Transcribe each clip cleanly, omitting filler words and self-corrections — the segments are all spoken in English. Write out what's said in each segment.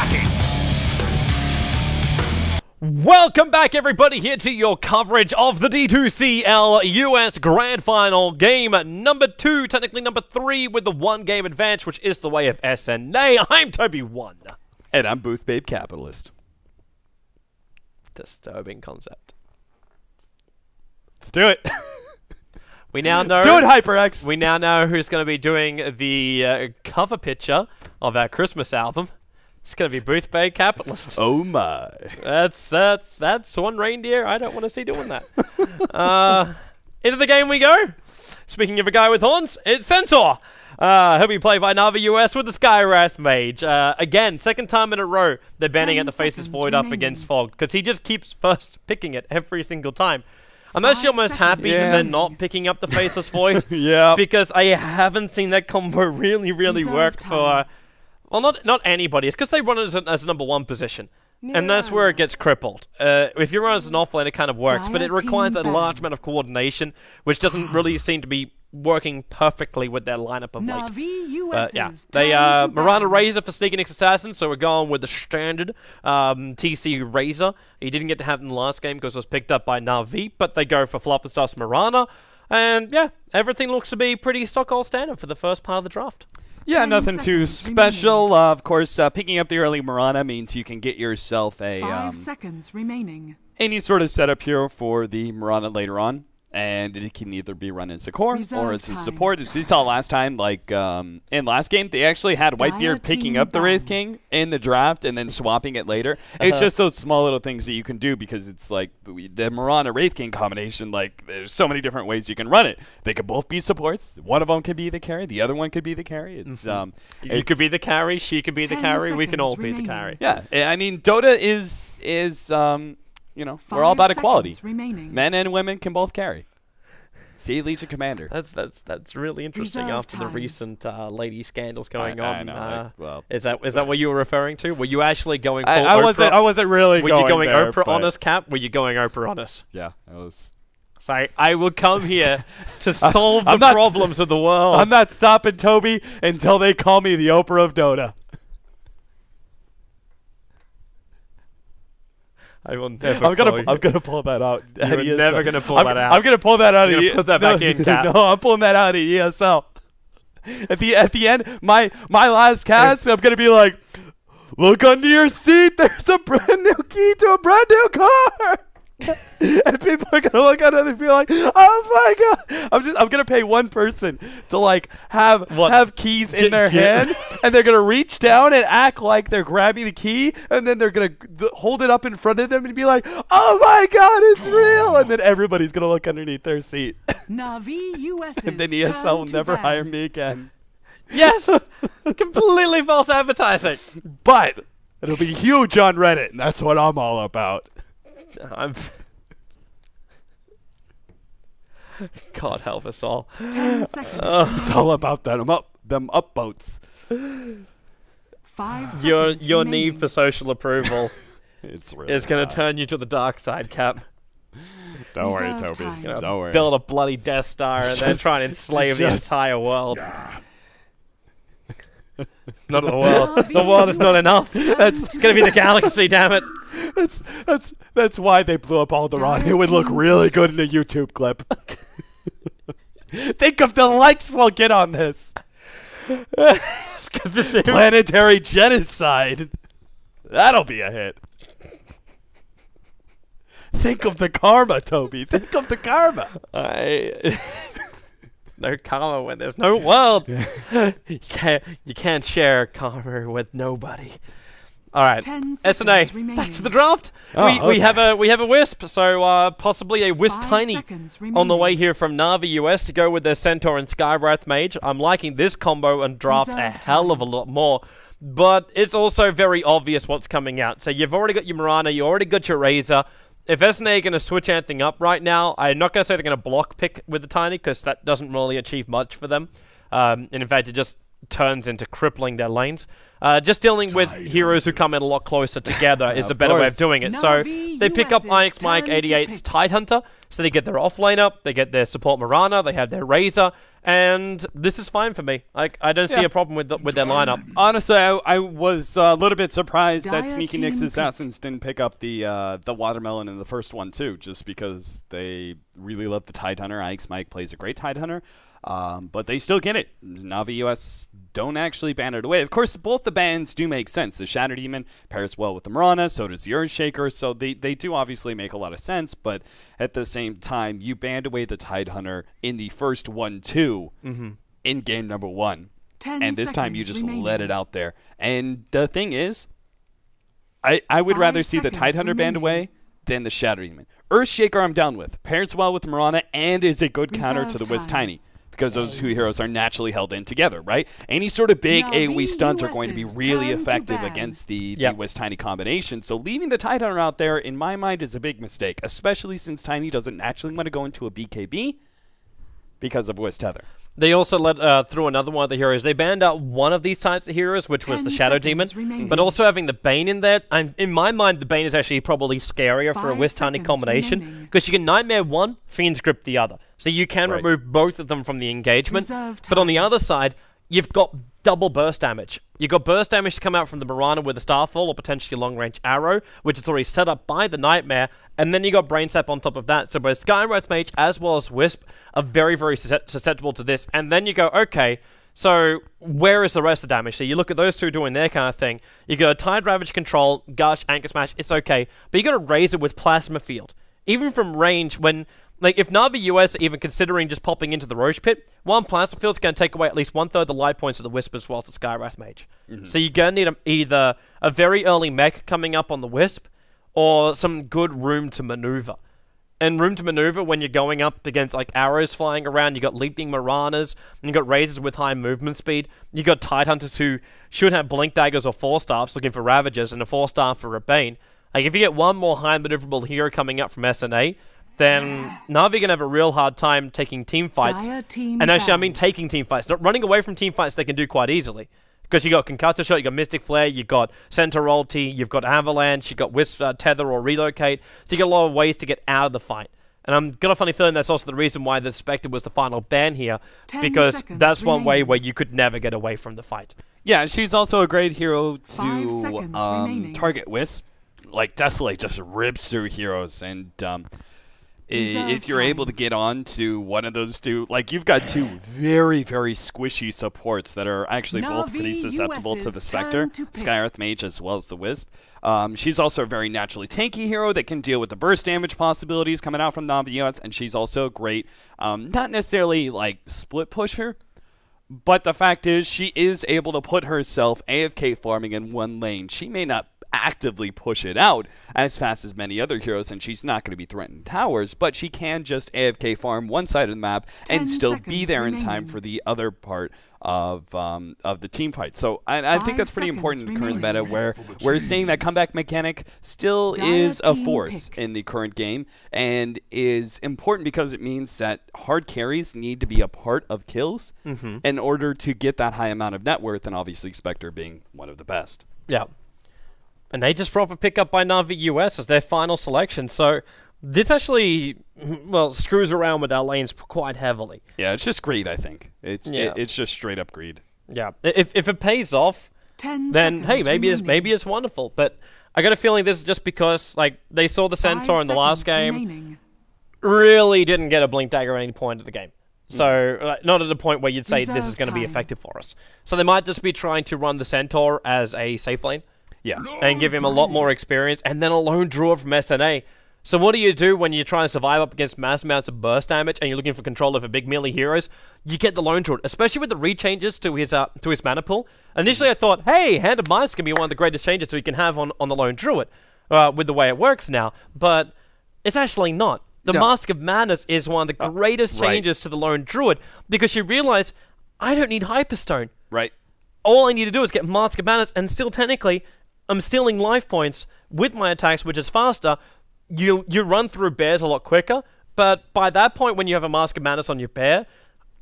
cracking. Welcome back, everybody, here to your coverage of the D2CL US Grand Final, game number 2, technically number 3, with the 1-game advantage, which is the way of SNA. I'm Toby1. And I'm Booth Babe Capitalist. Disturbing concept. Let's do it. We now know. Let's do it, HyperX. We now know who's going to be doing the cover picture of our Christmas album. It's going to be Booth Babe Capitalist. Oh my. That's one reindeer I don't want to see doing that. Into the game we go. Speaking of a guy with horns, it's Centaur. He'll be played by Navi US with the Skywrath Mage. Again, second time in a row they're banning at the Faces Void up against Fog, because he just keeps first picking it every single time. I'm actually almost happy that they're not picking up the Faceless Void. Yeah. Because I haven't seen that combo really work for... Well, not anybody. It's because they run it as a number 1 position. And that's where it gets crippled. If you run as an offlane, it kind of works, but it requires a large amount of coordination, which doesn't really seem to be working perfectly with their lineup of late. Yeah, they Mirana Razor for Sneak and X Assassin, so we're going with the standard TC Razor. He didn't get to have it in the last game because it was picked up by Na'Vi, but they go for Flopperstuff's Mirana, and yeah, everything looks to be pretty stock all standard for the first part of the draft. Yeah, nothing too special. Of course, picking up the early Mirana means you can get yourself a 5 seconds remaining. Any sort of setup here for the Mirana later on. And it can either be run as a core or as a support. As we saw last time, like in last game, they actually had Whitebeard picking up the Wraith King in the draft and then swapping it later. It's just those small little things that you can do, because it's like the Mirana Wraith King combination, like there's so many different ways you can run it. They could both be supports. One of them could be the carry. The other one could be the carry. It's you could be the carry. She could be the carry. We can all be the carry. Yeah, I mean, Dota is you know, we're all about equality. Men and women can both carry. See, Legion Commander. That's really interesting after the recent lady scandals going on. I know, well, is that what you were referring to? Were you actually going? I wasn't really. Were you going there, Oprah on us, Cap? Were you going Oprah on us? Yeah, I was. Sorry, I will come here to solve the problems of the world. I'm not stopping Toby until they call me the Oprah of Dota. I will never. I'm gonna pull that out. You're never gonna pull that out. I'm gonna pull that out. Put that back in, Cap. No, I'm pulling that out of ESL. At the end, my last cast, I'm gonna be like, look under your seat. There's a brand new key to a brand new car. And people are gonna look at it and be like, "Oh my god!" I'm gonna pay one person to like have keys in their hand, and they're gonna reach down and act like they're grabbing the key, and then they're gonna hold it up in front of them and be like, "Oh my god, it's real!" And then everybody's gonna look underneath their seat. Navi US. And then ESL will never hire me again. Yes, completely false advertising. But it'll be huge on Reddit, and that's what I'm all about. God help us all. 10 seconds. It's all about them up boats. 5 seconds. Your need for social approval is going to turn you to the dark side, Cap. Don't worry, Toby. Don't worry. Build a bloody Death Star and then try and enslave the entire world. Not the world. The world is not enough. It's gonna be the galaxy, damn it. That's why they blew up Alderaan. It would look really good in a YouTube clip. Think of the likes we'll get on this. Planetary genocide. That'll be a hit. Think of the karma, Toby. Think of the karma. No karma when there's no world. You can't share karma with nobody. All right, SNA, back to the draft. We have a Wisp, so possibly a Wisp Tiny on the way here from Navi US to go with their Centaur and Skywrath Mage. I'm liking this combo and draft a hell of a lot more, but it's also very obvious what's coming out. So you've already got your Mirana, you already got your Razor. If SNA are going to switch anything up right now, I'm not going to say they're going to block pick with the Tiny, because that doesn't really achieve much for them. And in fact, it just turns into crippling their lanes. Just dealing with heroes who come in a lot closer together is a better way of doing it. So they pick up IX Mike 88's Tidehunter, So they get their offlaner, they get their support Mirana, they have their Razor, and this is fine for me. I don't see a problem with their lineup. Honestly, I was a little bit surprised that Sneaky Nick's Assassins didn't pick up the Watermelon in the first one too, just because they really love the Tidehunter. Ike's Mike plays a great Tidehunter. But they still get it. Navi US don't actually ban it away. Of course, both the bans do make sense. The Shatter Demon pairs well with the Mirana, so does the Earthshaker, so they do obviously make a lot of sense, but at the same time, you banned away the Tidehunter in the first 1-2 in game number 1. And this time you just let it out there. And the thing is, I would rather see the Tidehunter banned away than the Shatter Demon. Earthshaker I'm down with. Pairs well with Mirana and is a good counter to the Wiz Tiny, because those two heroes are naturally held in together, right? Any sort of big AoE stunts are going to be really effective against the Wiz Tiny combination. So leaving the Tidehunter out there, in my mind, is a big mistake, especially since Tiny doesn't actually want to go into a BKB because of Wiz Tether. They also let through another one of the heroes. They banned out one of these types of heroes, which was the Shadow Demon, but also having the Bane in there. And in my mind, the Bane is actually probably scarier for a Wiz Tiny combination, because you can Nightmare one, Fiend's Grip the other. So you can remove both of them from the engagement. But on the other side, you've got double burst damage. You've got burst damage to come out from the Mirana with a Starfall or potentially a long-range arrow, which is already set up by the Nightmare, and then you got Brain Sap on top of that. So both Skywrath Mage as well as Wisp are very, very susceptible to this. And then you go, okay, so where is the rest of the damage? So you look at those two doing their kind of thing. You got a Tide Ravage control, Gush, Anchor Smash, it's okay. But you got to raise it with Plasma Field. Even from range, when... Like, if Navi US are even considering just popping into the Roche Pit, one Plasma Field's going to take away at least 1/3 the life points of the Wisp as well as the Skywrath Mage. So you're going to need either a very early mech coming up on the Wisp, or some good room to maneuver. And room to maneuver when you're going up against, like, arrows flying around, you got Leaping Miranas, and you got Razors with high movement speed, you got Tidehunters who should have Blink Daggers or 4-staffs looking for Ravagers, and a 4-staff for a Bane. Like, if you get one more high maneuverable hero coming up from SNA, then Na'Vi can have a real hard time taking team fights. And actually, I mean taking team fights. Not running away from team fights they can do quite easily. Because you got Concussor Shot, you got Mystic Flare, you got Centaur Ulti, you've got Avalanche, you got Wisp Tether or Relocate. So you got a lot of ways to get out of the fight. And I'm got a funny feeling that's also the reason why the Spectre was the final ban here. Because that's one way where you could never get away from the fight. Yeah, she's also a great hero to target Wisp. Like, Desolate just rips through heroes, and if you're able to get on to one of those two, like, you've got two very, very squishy supports that are actually both pretty susceptible to the Spectre, Skywrath Mage as well as the Wisp. She's also a very naturally tanky hero that can deal with the burst damage possibilities coming out from Navi US, and she's also a great, not necessarily, like, split pusher, but the fact is she is able to put herself AFK farming in one lane. She may not actively push it out as fast as many other heroes, and she's not going to be threatening towers, but she can just AFK farm one side of the map and still be there in time for the other part of the team fight. So I think that's pretty important in the current meta, where we're seeing that comeback mechanic still is a force in the current game, and is important because it means that hard carries need to be a part of kills in order to get that high amount of net worth, and obviously Spectre being one of the best. Yeah. And they just brought a pick up by Navi US as their final selection. So this actually, well, screws around with our lanes quite heavily. Yeah, it's just greed, I think. It's just straight up greed. Yeah. If it pays off, then hey, maybe it's wonderful. But I got a feeling this is just because, like, they saw the Centaur in the last game, really didn't get a Blink Dagger at any point of the game. So, not at the point where you'd say this is going to be effective for us. So they might just be trying to run the Centaur as a safe lane. Yeah. And give him a lot more experience, and then a lone drawer from SNA. So what do you do when you're trying to survive up against mass amounts of burst damage and you're looking for control over big melee heroes? You get the lone drawer, especially with the rechanges to his mana pool. Initially I thought, hey, Hand of Mice can be one of the greatest changes we can have on the lone druid, with the way it works now. But it's actually not. The Mask of Madness is one of the greatest changes to the lone druid, because you realize, I don't need Hyperstone. Right. All I need to do is get Mask of Madness, and still technically I'm stealing life points with my attacks, which is faster. You run through bears a lot quicker, but by that point, when you have a Mask of Madness on your bear,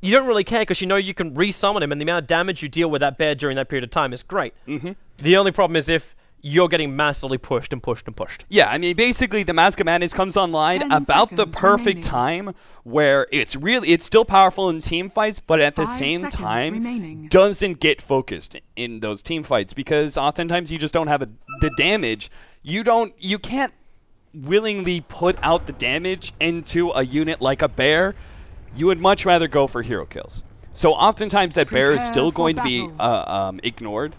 you don't really care, because you know you can re-summon him, and the amount of damage you deal with that bear during that period of time is great. The only problem is if you're getting massively pushed and pushed and pushed. Yeah, I mean, basically, the Mask of Madness comes online about the perfect time where it's still powerful in team fights, but at the same time doesn't get focused in those team fights because oftentimes you just don't have the damage. You can't willingly put out the damage into a unit like a bear. You would much rather go for hero kills. So oftentimes that bear is still going to be ignored.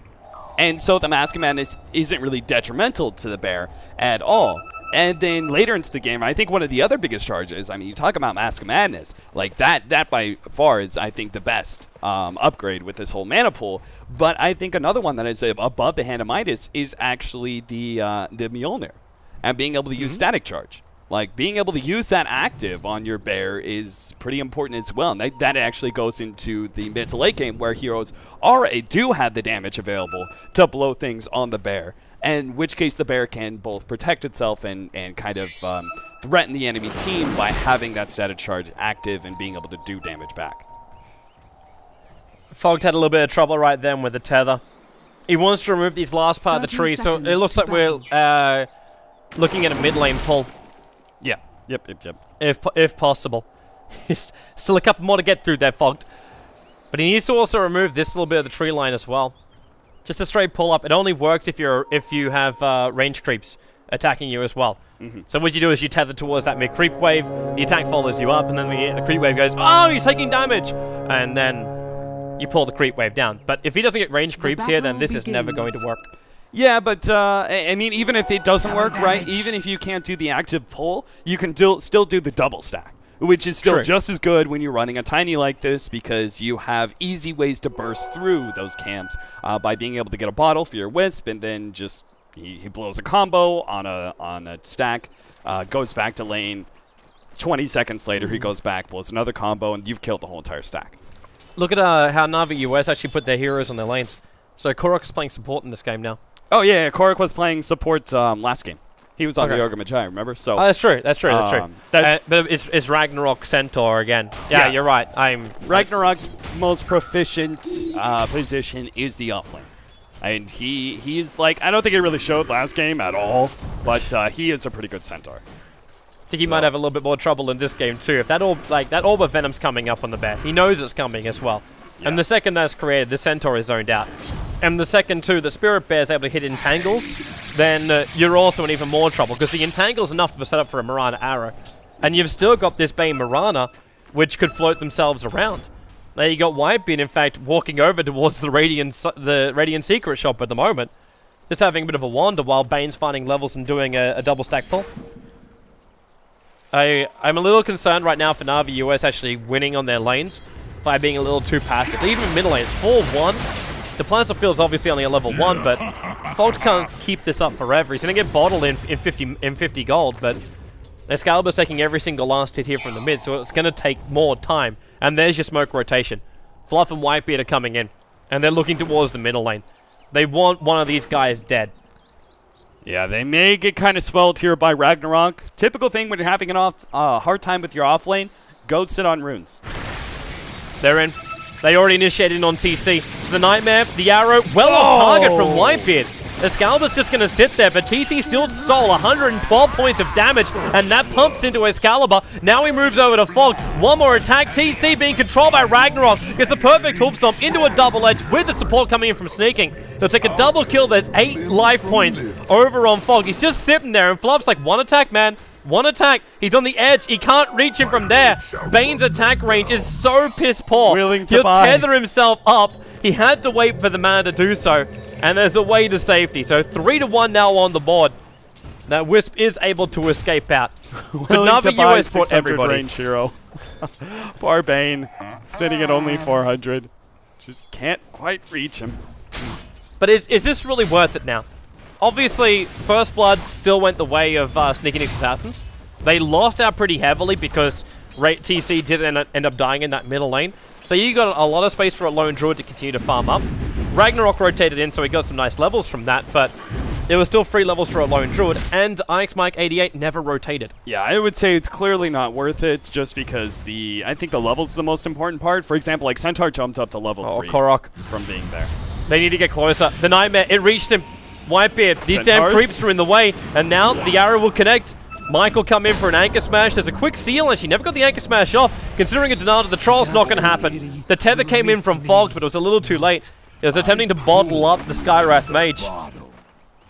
And so the Mask of Madness isn't really detrimental to the bear at all. And then later into the game, I think one of the other biggest charges, I mean, you talk about Mask of Madness, like that by far is, I think, the best upgrade with this whole mana pool. But I think another one that is above the Hand of Midas is actually the Mjolnir and being able to use Static Charge. Like, being able to use that active on your bear is pretty important as well. And that actually goes into the mid to late game where heroes already do have the damage available to blow things on the bear. In which case the bear can both protect itself and kind of threaten the enemy team by having that static charge active and being able to do damage back. Fogged had a little bit of trouble right then with the tether. He wants to remove these last part of the tree, so it looks like we're looking at a mid lane pull. Yeah. Yep. If possible. Still a couple more to get through there, Fogged. But he needs to also remove this little bit of the tree line as well. Just a straight pull up. It only works if you have range creeps attacking you as well. So what you do is you tether towards that mid creep wave, the attack follows you up, and then the creep wave goes, oh, he's taking damage! And then you pull the creep wave down. But if he doesn't get range creeps here, then this is never going to work. Yeah, but I mean, even if it doesn't work, right, even if you can't do the active pull, you can still do the double stack, which is still just as good when you're running a tiny like this because you have easy ways to burst through those camps by being able to get a bottle for your Wisp, and then just he blows a combo on a stack, goes back to lane. 20 seconds later, he goes back, blows another combo, and you've killed the whole entire stack. Look at how Na'Vi US actually put their heroes on their lanes. So Korok is playing support in this game now. Oh, yeah, Korok was playing support last game. He was on the Yoga Magi, remember? So that's true. That's true. But it's Ragnarok Centaur again. Yeah, you're right. Ragnarok's most proficient position is the offlane. And he's like, I don't think it really showed last game at all, but he is a pretty good Centaur. I think he might have a little bit more trouble in this game too. If that orb of Venom's coming up on the bear, he knows it's coming as well. Yeah. And the second that's created, the Centaur is zoned out. And the second, too, the Spirit Bear is able to hit Entangles, then you're also in even more trouble, because the Entangle's enough of a setup for a Mirana arrow. And you've still got this Bane Mirana, which could float themselves around. Now you got Whitebeard, in fact, walking over towards the Radiant Secret Shop at the moment, just having a bit of a wander while Bane's finding levels and doing a double stack pull. I'm a little concerned right now for Na'Vi US actually winning on their lanes by being a little too passive. Even middle lanes, 4-1. The Plaza Field's obviously only a level 1, but Fogged can't keep this up forever. He's going to get bottled in 50 gold, but Excalibur's taking every single last hit here from the mid, so it's going to take more time. And there's your smoke rotation. Fluff and Whitebeard are coming in, and they're looking towards the middle lane. They want one of these guys dead. Yeah, they may get kind of swelled here by Ragnarok. Typical thing when you're having a hard time with your off lane, go sit on runes. They're in. They already initiated on TC. So the Nightmare, the arrow, well off target from Whitebeard. Excalibur's just going to sit there, but TC still stole 112 points of damage, and that pumps into Excalibur. Now he moves over to Fogged. One more attack. TC being controlled by Ragnarok. Gets a perfect hoof stomp into a double edge with the support coming in from sneaking. They'll take a double kill. There's 8 life points over on Fogged. He's just sitting there, and Fluff's like, one attack, man. One attack. He's on the edge. He can't reach him from there. Bane's attack range is so piss poor. He'll tether himself up. He had to wait for the man to do so. And there's a way to safety. So 3-1 now on the board. That Wisp is able to escape out. But Na'Vi US brought everybody. Range hero. Poor Bane. Sitting at only 400. Just can't quite reach him. But is this really worth it now? Obviously, First Blood still went the way of Sneaky Nick's Assassins. They lost out pretty heavily because TC did end up dying in that middle lane. So you got a lot of space for a lone druid to continue to farm up. Ragnarok rotated in, so he got some nice levels from that, but there was still free levels for a lone druid, and IX Mike 88 never rotated. Yeah, I would say it's clearly not worth it, just because I think the level's the most important part. For example, like Centaur jumped up to level 3 Korok from being there. They need to get closer. The Nightmare, it reached him. Whitebeard, these damn creeps are in the way, and now the arrow will connect. Mike will come in for an anchor smash. There's a quick seal, and she never got the anchor smash off. Considering a denial to the troll's not going to happen. The tether came in from Fogged, but it was a little too late. It was attempting to bottle up the Skywrath Mage.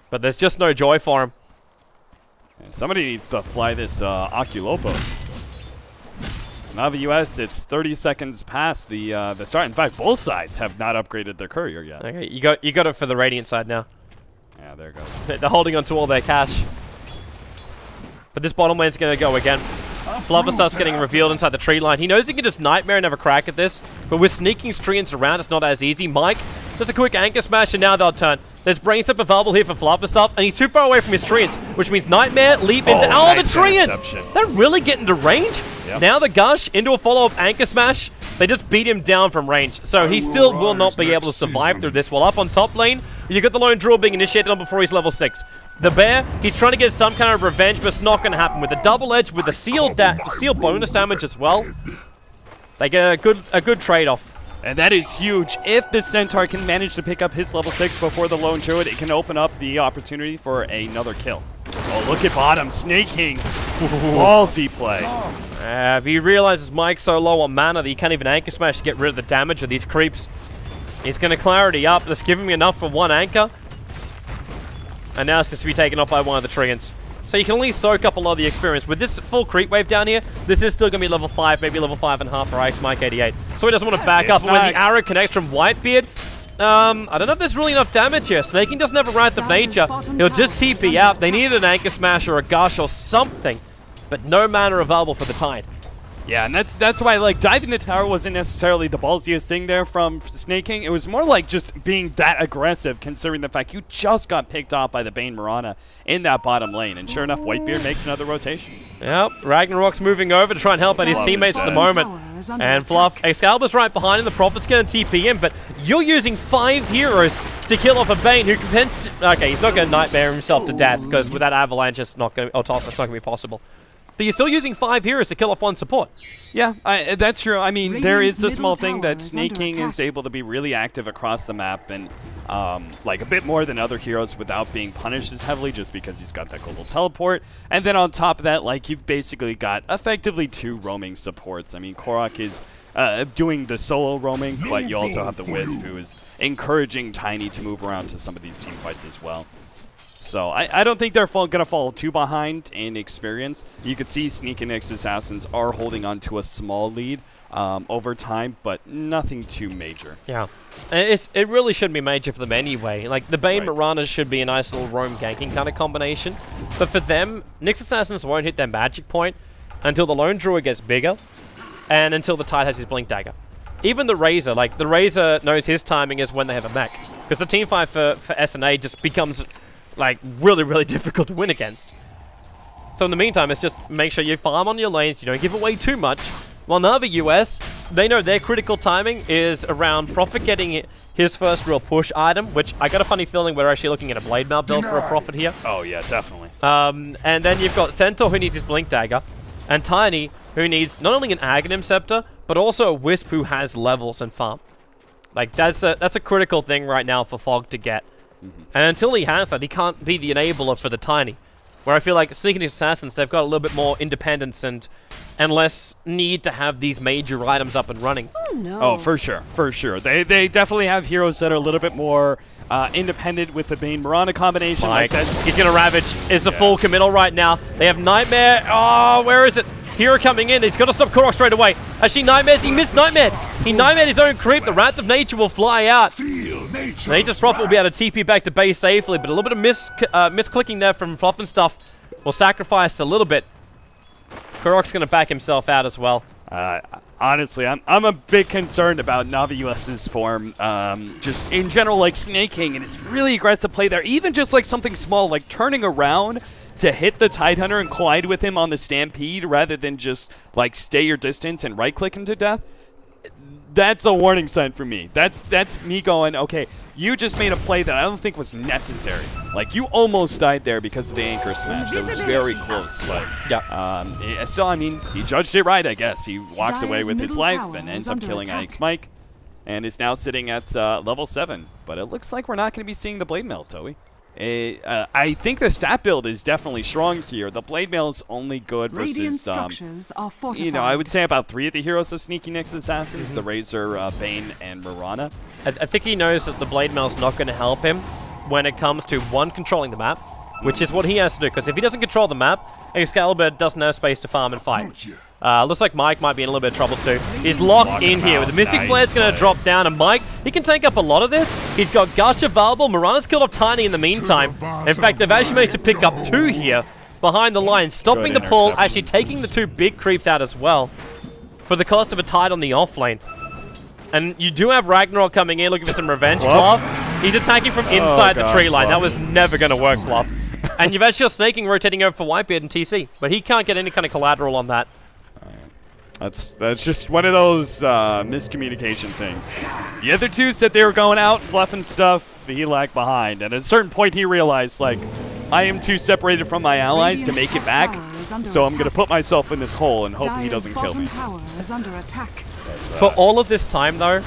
But there's just no joy for him. Somebody needs to fly this Oculopos. Navi US, it's 30 seconds past the start. In fact, both sides have not upgraded their courier yet. Okay, you got it for the Radiant side now. Yeah, there it goes. They're holding on to all their cash. But this bottom lane's going to go again. Flubber starts getting revealed inside the tree line. He knows he can just Nightmare and have a crack at this, but with sneaking Treants around, it's not as easy. Mike, just a quick anchor smash, and now they'll turn. There's Brain Step available here for Flubber stuff, and he's too far away from his Treants, which means Nightmare, leap into... Oh, nice the Treant! They're really getting to range. Yep. Now the Gush into a follow-up anchor smash. They just beat him down from range, so he still will not be able to survive through this. While up on top lane, you got the Lone Druid being initiated on before he's level 6. The Bear, he's trying to get some kind of revenge, but it's not going to happen. With the double edge, with the seal bonus damage as well, they get a good trade-off. And that is huge. If the Centaur can manage to pick up his level 6 before the Lone Druid, it can open up the opportunity for another kill. Oh, look at bottom. Snake King. Ballsy play. If he realizes Mike's so low on mana that he can't even anchor smash to get rid of the damage of these creeps, he's going to clarity up. That's giving me enough for one anchor. And now it's just to be taken off by one of the Treants. So you can at least soak up a lot of the experience. With this full creep wave down here, this is still going to be level 5, maybe level 5.5 for Ice Mike 88. So he doesn't want to back up. But when the arrow connects from Whitebeard, I don't know if there's really enough damage here. Snaking doesn't have a Wrath of Nature. He'll just TP out. They needed an Anchor Smash or a Gush or something, but no mana available for the Tide. Yeah, and that's why, like, diving the tower wasn't necessarily the ballsiest thing there from Snake King. It was more like just being that aggressive, considering the fact you just got picked off by the Bane Mirana in that bottom lane. And sure enough, Whitebeard makes another rotation. Yep, Ragnarok's moving over to try and help out his teammates at the moment. And Fluff, Excalibur's right behind him. The Prophet's going to TP in, but you're using 5 heroes to kill off a Bane who can... Okay, he's not going to Nightmare himself to death, because with that Avalanche, it's not going to... Or Toss, it's not going to be possible. But you're still using 5 heroes to kill off 1 support. Yeah, that's true. I mean, there is the small thing that Snake King is able to be really active across the map and like a bit more than other heroes without being punished as heavily just because he's got that global teleport. And then on top of that, like, you've basically got effectively 2 roaming supports. I mean, Korok is doing the solo roaming, but you also have the Wisp who is encouraging Tiny to move around to some of these team fights as well. So I don't think they're going to fall too behind in experience. You could see Sneak and Nyx Assassins are holding on to a small lead over time, but nothing too major. Yeah. It really shouldn't be major for them anyway. Like, the Bane Mirana should be a nice little roam ganking kind of combination. But for them, Nyx Assassins won't hit their magic point until the Lone Druid gets bigger and until the Tide has his Blink Dagger. Even the Razor, like, the Razor knows his timing is when they have a mech. Because the team fight for SNA just becomes... like, really, really difficult to win against. So in the meantime, it's just make sure you farm on your lanes, you don't give away too much. While Navi US, they know their critical timing is around Prophet getting his first real push item, which I got a funny feeling we're actually looking at a Blade Mail build for a Prophet here. Oh yeah, definitely. And then you've got Centaur who needs his Blink Dagger, and Tiny who needs not only an Aghanim Scepter, but also a Wisp who has levels and farm. Like, that's a critical thing right now for Fog to get. And until he has that, he can't be the enabler for the Tiny. Where I feel like Sneaking Assassins, they've got a little bit more independence and less need to have these major items up and running. Oh, no. Oh, for sure, for sure. They definitely have heroes that are a little bit more independent with the Bane Mirana combination. Like he's going to Ravage. It's a full committal right now. They have Nightmare. Oh, where is it? Hero coming in. He's got to stop Korok straight away. Actually, Nightmares. He missed Nightmare. He Nightmared his own creep. The Wrath of Nature will fly out. Nature's Prophet will be able to TP back to base safely, but a little bit of misclicking there from Fluff and stuff will sacrifice a little bit. Korok's going to back himself out as well. Honestly, I'm a bit concerned about Navi US's form. Just in general, like Snake King, and it's really aggressive play there. Even just like something small, like turning around to hit the Tidehunter and collide with him on the Stampede rather than just like stay your distance and right-click him to death. That's a warning sign for me. That's me going, okay, you just made a play that I don't think was necessary. Like, you almost died there because of the anchor smash. It was very close, but yeah. So, I mean, he judged it right, I guess. He walks away with his life and ends up killing Ike's Mike, and is now sitting at level 7. But it looks like we're not going to be seeing the Blade Mail, Toey. I think the stat build is definitely strong here. The Blade Mail is only good versus, structures are fortified. you know, I would say about 3 of the heroes of Sneaky Nick's Assassins, the Razor, Bane, and Mirana. I think he knows that the Blade Mail's not going to help him when it comes to, one, controlling the map, which is what he has to do, because if he doesn't control the map, Excalibur doesn't have space to farm and fight. Looks like Mike might be in a little bit of trouble too. He's locked in here. The Mystic Flare's going to drop down, and Mike, he can take up a lot of this. He's got Gush available. Mirana's killed off Tiny in the meantime. In fact, they've actually managed to pick up 2 here behind the line, stopping the pull, actually taking the 2 big creeps out as well for the cost of a Tide on the off lane. And you do have Ragnarok coming in looking for some revenge. Fluff. He's attacking from inside the tree line. That was never going to work, Fluff. And you've actually got Snaking rotating over for Whitebeard and TC, but he can't get any kind of collateral on that. That's just one of those miscommunication things. The other 2 said they were going out, fluffing stuff. He lagged behind, and at a certain point he realized, like, I am too separated from my allies to make it back, so I'm going to put myself in this hole and hope he doesn't kill me. For all of this time, though,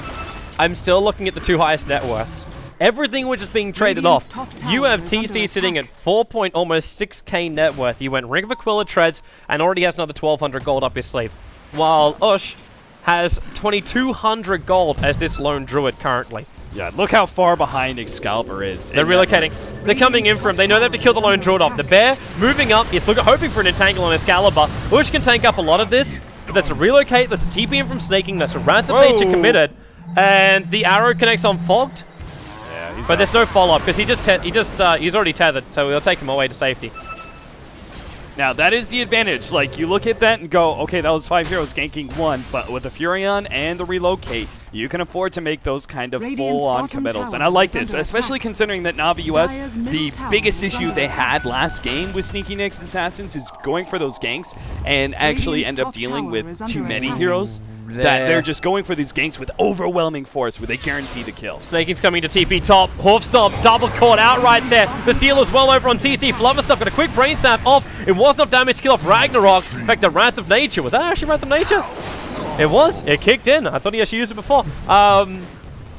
I'm still looking at the 2 highest net worths. Everything which is being traded off. You have TC sitting at 4.6k net worth. You went Ring of Aquila Treads and already has another 1,200 gold up his sleeve. While Ush has 2,200 gold as this lone druid currently. Yeah, look how far behind Excalibur is. They're relocating. They're coming in for him. They know they have to kill the lone druid off. The bear moving up. He's hoping for an entangle on Excalibur. Ush can tank up a lot of this. But that's a relocate. That's a TP in from Snaking. That's a Wrath of Nature committed. And the arrow connects on Fogged. But there's no follow-up because he's already tethered, so we'll take him away to safety. Now, that is the advantage. Like, you look at that and go, okay, that was 5 heroes ganking 1, but with the Furion and the relocate, you can afford to make those kind of full-on committals. And I like this, especially considering that Navi US, the biggest issue they had last game with Sneaky Nick's Assassins is going for those ganks and actually end up dealing with too many heroes. That they're just going for these ganks with overwhelming force where they guarantee the kill. Snaking's coming to TP top. Hoof stomp, double caught out right there. The seal is well over on TC. Flubberstuff got a quick brain sap off. It was enough damage to kill off Ragnarok. In fact, the Wrath of Nature. Was that actually Wrath of Nature? It was. It kicked in. I thought he actually used it before.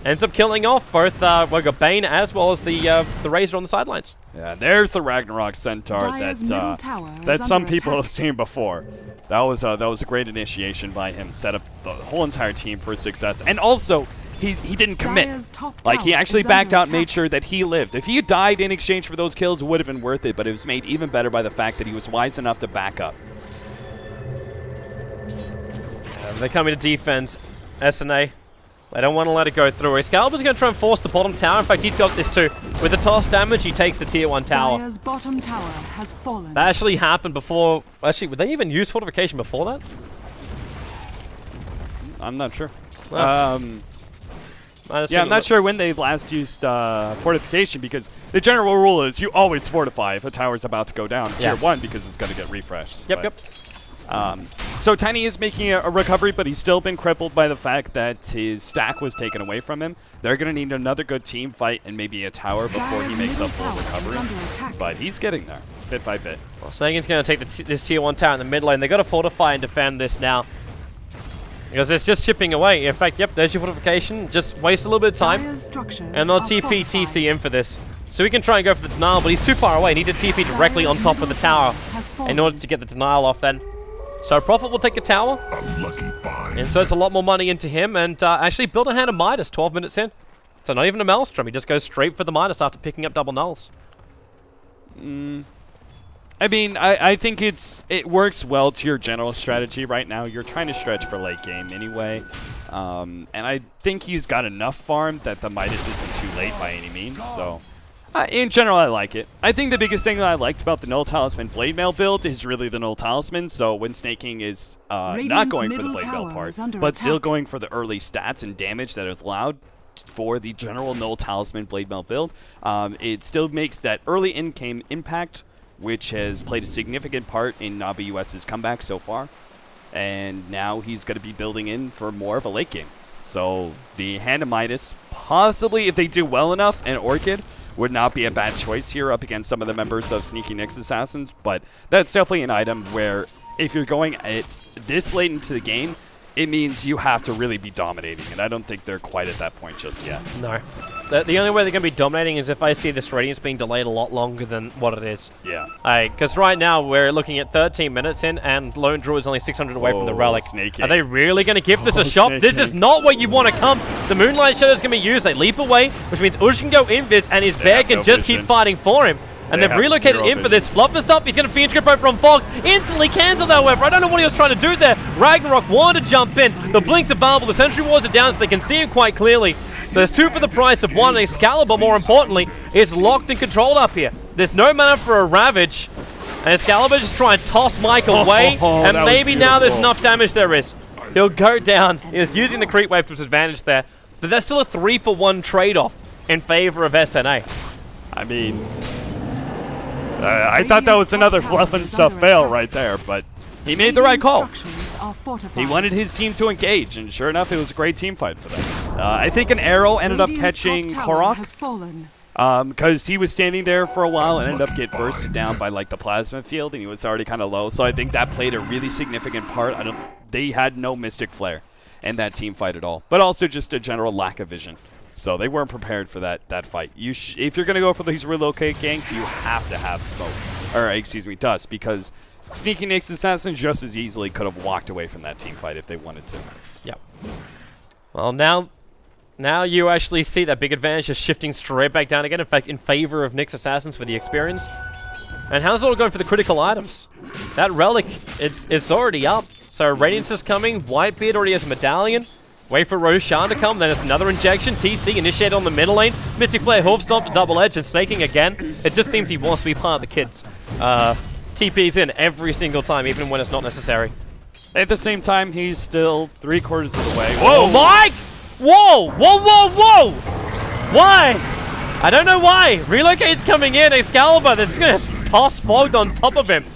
Ends up killing off both we got Bane as well as the Razor on the sidelines. Yeah, there's the Ragnarok Centaur that some people have seen before. That was a great initiation by him. Set up the whole entire team for success, and also he didn't commit. Like, he actually backed out and made sure that he lived. If he died in exchange for those kills, it would have been worth it. But it was made even better by the fact that he was wise enough to back up. They're coming to defense. SNA. They don't want to let it go through. Excalibur's going to try and force the bottom tower. In fact, he's got this too. With the toss damage, he takes the tier 1 tower. Dire's bottom tower has fallen. That actually happened before. Actually, would they even use fortification before that? I'm not sure. Well, yeah, I'm not sure when they last used fortification, because the general rule is you always fortify if a tower's about to go down. Tier 1 because it's going to get refreshed. Yep, yep. So Tiny is making a recovery, but he's still been crippled by the fact that his stack was taken away from him. They're going to need another good team fight and maybe a tower before he makes up full recovery. But he's getting there, bit by bit. Well, Sagan's going to take this tier 1 tower in the mid lane. They've got to fortify and defend this now, because it's just chipping away. In fact, yep, there's your fortification. Just waste a little bit of time, and they'll TP TC in for this. So we can try and go for the denial, but he's too far away. Need to TP directly on top of the tower in order to get the denial off then. So Prophet will take a tower, inserts a lot more money into him, and actually build a hand of Midas 12 minutes in. So not even a Maelstrom, he just goes straight for the Midas after picking up double nulls. I mean, I think it works well to your general strategy right now. You're trying to stretch for late game anyway. And I think he's got enough farm that the Midas isn't too late by any means, so... in general, I like it. I think the biggest thing that I liked about the Null Talisman Blade Mail build is really the Null Talisman. So when Snaking is not going for the Blade Mail part, but still going for the early stats and damage that is allowed for the general Null Talisman Blade Mail build, it still makes that early in-game impact, which has played a significant part in Navi US's comeback so far. And now he's going to be building in for more of a late game. So the Hand of Midas, possibly if they do well enough, and Orchid would not be a bad choice here up against some of the members of Sneaky Nick's Assassins, but that's definitely an item where if you're going at this late into the game, it means you have to really be dominating, and I don't think they're quite at that point just yet. No. The only way they're going to be dominating is if I see this Radiance being delayed a lot longer than what it is. Yeah. Because right now we're looking at 13 minutes in, and Lone Druid's only 600 away from the Relic. Snaking. Are they really going to give this a shot? Snaking. This is not where you want to come. The Moonlight Shadow's going to be used. They leap away, which means Ush can go invis, and his bear can just keep fighting for him. And they've relocated in for this flopper stuff. He's going to Fiend Grippo from Fox. Instantly cancelled, however. I don't know what he was trying to do there. Ragnarok wanted to jump in. The Blink's available. The Sentry Wards are down so they can see him quite clearly. There's 2 for the price of 1. And Excalibur, more importantly, is locked and controlled up here. There's no mana for a Ravage. And Excalibur just trying to toss Mike away. And maybe now there's enough damage there is. He'll go down. He's using the creep wave to his advantage there. But that's still a 3-for-1 trade-off in favor of SNA. I mean... I thought that was another fluff and stuff fail right there, but he made the right call. He wanted his team to engage, and sure enough, it was a great team fight for them. I think an arrow ended up catching Korok, because he was standing there for a while and ended up getting bursted down by like the plasma field, and he was already kind of low. So I think that played a really significant part. They had no Mystic Flare in that team fight at all, but also just a general lack of vision. So they weren't prepared for that fight. If you're going to go for these relocate ganks, you have to have smoke. Or, excuse me, dust. Because Sneaky Nick's Assassin just as easily could have walked away from that team fight if they wanted to. Yep. Well, now you actually see that big advantage just shifting straight back down again. In fact, in favor of Nick's Assassins for the experience. And how's it all going for the critical items? That Relic, it's already up. So Radiance is coming. Whitebeard already has a Medallion. Wait for Roshan to come, then it's another injection. TC initiated on the middle lane. Mystic Flare, Hoof Stomp, Double Edge, and snaking again. It just seems he wants to be part of the kids. TP's in every single time, even when it's not necessary. At the same time, he's still 3/4 of the way. Whoa, Mike! Whoa! Whoa, whoa, whoa! Why? I don't know why. Relocate's coming in. Excalibur, they're just going to toss Fogged on top of him.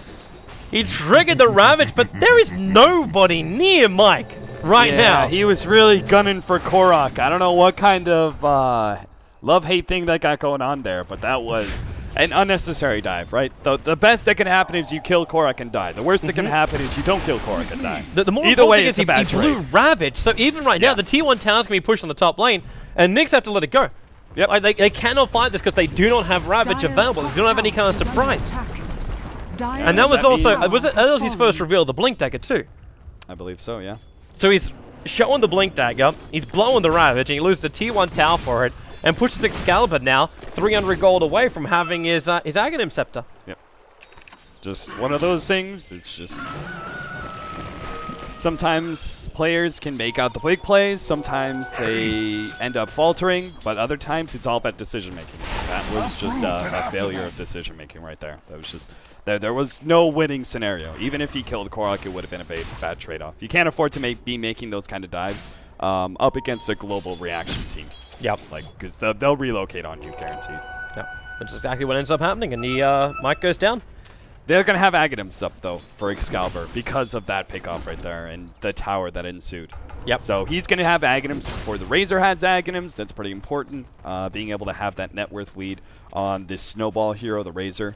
He triggered the Ravage, but there is nobody near Mike. Right now. He was really gunning for Korok. I don't know what kind of love-hate thing that got going on there, but that was an unnecessary dive, right? The best that can happen is you kill Korok and die. The worst that can happen is you don't kill Korok and die. The more Either way, it's a bad trade. He blew Ravage, so even right now, the T1 tower's going to be pushed on the top lane, and Knicks have to let it go. Yep. Like, they cannot fight this because they do not have Ravage available. They don't have any kind of surprise. And that was also, that was his first reveal, the Blink Dagger too. I believe so, yeah. So he's showing the Blink Dagger, he's blowing the Ravage, and he loses the T1 tower for it, and pushes Excalibur now 300 gold away from having his Aghanim Scepter. Yep. Just one of those things. It's just... Sometimes players can make out the big plays, sometimes they end up faltering, but other times it's all about decision-making. That was just a failure of decision-making right there. That was just... There was no winning scenario. Even if he killed Korok, it would have been a bad trade-off. You can't afford to be making those kind of dives up against a global reaction team. Yep. Like, because they'll relocate on you, guaranteed. Yep. That's exactly what ends up happening, and the Mike goes down. They're going to have Aghanims up, though, for Excalibur because of that pickoff right there and the tower that ensued. Yep. So he's going to have Aghanims before the Razor has Aghanims. That's pretty important, being able to have that net worth lead on this snowball hero, the Razor.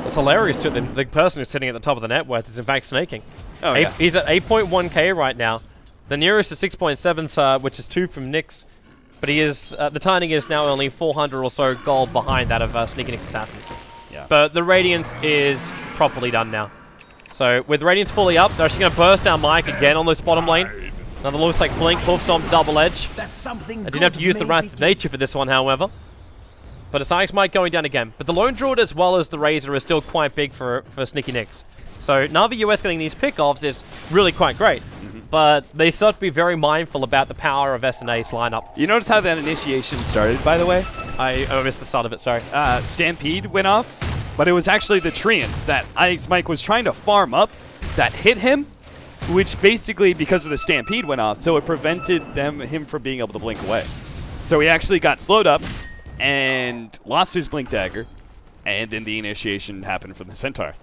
It's hilarious, too. The person who's sitting at the top of the net worth is, in fact, snaking. Oh, yeah. He's at 8.1k right now. The nearest is 6.7, which is 2 from Nyx. But he is the Tiny is now only 400 or so gold behind that of Sneaky Nyx Assassins. Yeah. But the Radiance is properly done now. So with Radiance fully up, they're actually going to burst down Mike again on this bottom lane. Another looks like Blink, Hoof Stomp, Double Edge. I didn't have to use the Wrath of Nature for this one, however. But Osiris Mike going down again. But the Lone Druid as well as the Razor is still quite big for Sneaky Nyx. So Na'Vi US getting these pickoffs is really quite great. But they still have to be very mindful about the power of SNA's lineup. You notice how that initiation started, by the way? I missed the start of it, sorry. Stampede went off, but it was actually the Treants that Ix Mike was trying to farm up that hit him, which basically, because of the Stampede, went off, so it prevented him from being able to blink away. So he actually got slowed up and lost his Blink Dagger, and then the initiation happened from the Centaur.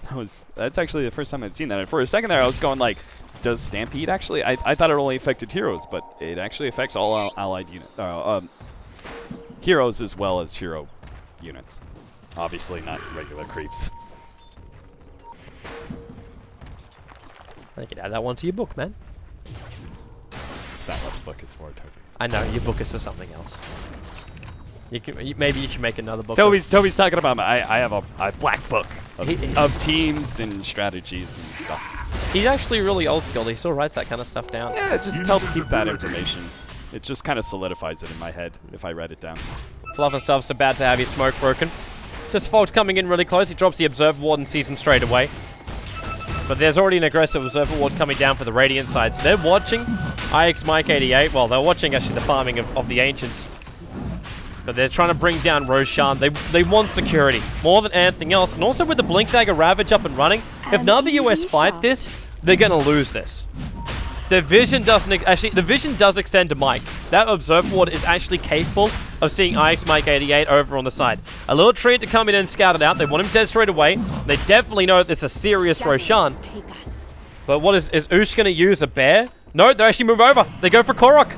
That's actually the first time I've seen that. And for a second there, I was going like, does Stampede actually? I thought it only affected heroes, but it actually affects all allied heroes as well as hero units. Obviously not regular creeps. I think you can add that one to your book, man. not what the book is for, Toby. I know, your book is for something else. Maybe you should make another book. Toby's talking about I have a black book of teams and strategies and stuff. He's actually really old school. He still writes that kind of stuff down. Yeah, it just helps keep that information. It just kind of solidifies it in my head if I write it down. Fluff and Stuff's about to have his smoke broken. It's just Fogged coming in really close. He drops the Observer Ward and sees him straight away. But there's already an aggressive Observer Ward coming down for the Radiant side. So they're watching IX Mike 88. Well, they're watching actually the farming of the Ancients. But they're trying to bring down Roshan. They want security more than anything else. And also with the Blink Dagger Ravage up and running, if none of the US fight this, they're going to lose this. The vision doesn't actually. The vision does extend to Mike. That Observer Ward is actually capable of seeing IX Mike 88 over on the side. A little treat to come in and scout it out. They want him dead straight away. They definitely know that it's a serious Roshan. But what is Oosh going to use? A bear? No, they actually move over. They go for Korok.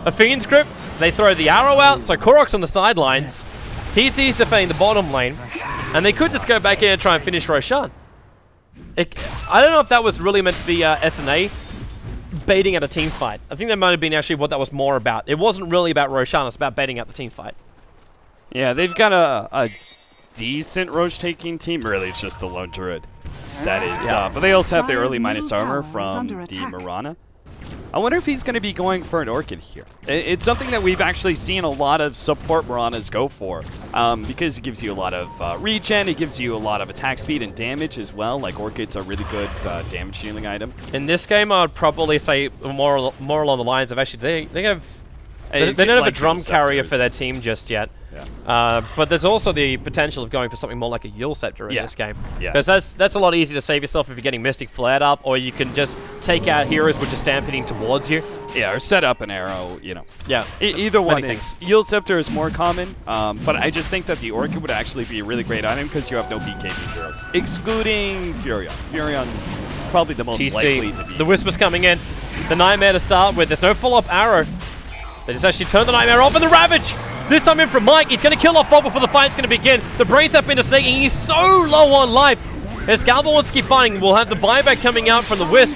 A Fiend's Grip. They throw the arrow out. So Korok's on the sidelines. TC's defending the bottom lane. And they could just go back in and try and finish Roshan. I don't know if that was really meant to be SNA baiting at a team fight. I think that might have been actually what that was more about. It wasn't really about Roshan, it's about baiting out the team fight. Yeah, they've got a decent Roche taking team. Really, it's just the lone druid. That is, but they also have the early minus armor from the Mirana. I wonder if he's going to be going for an Orchid here. It's something that we've actually seen a lot of support Miranas go for because it gives you a lot of regen, it gives you a lot of attack speed and damage as well. Like Orchid's a really good damage dealing item. In this game, I would probably say more along the lines of actually they don't have a drum carrier for their team just yet. Yeah. But there's also the potential of going for something more like a Yule Scepter in this game. Because that's a lot easier to save yourself if you're getting Mystic flared up, or you can just take out heroes which are stampeding towards you. Yeah, or set up an arrow, you know. Yeah. Either one is. Yule Scepter is more common, but I just think that the Orchid would actually be a really great item because you have no BKB heroes. Excluding Furion. Furion's probably the most likely to be. The Whisper's coming in. The Nightmare to start with. There's no follow-up arrow. They just actually turn the Nightmare off, and the Ravage! This time in from Mike. He's going to kill off Fog before the fight's going to begin. The Brain Tap into Snake, and he's so low on life. Excalibur wants to keep fighting. We'll have the buyback coming out from the Wisp.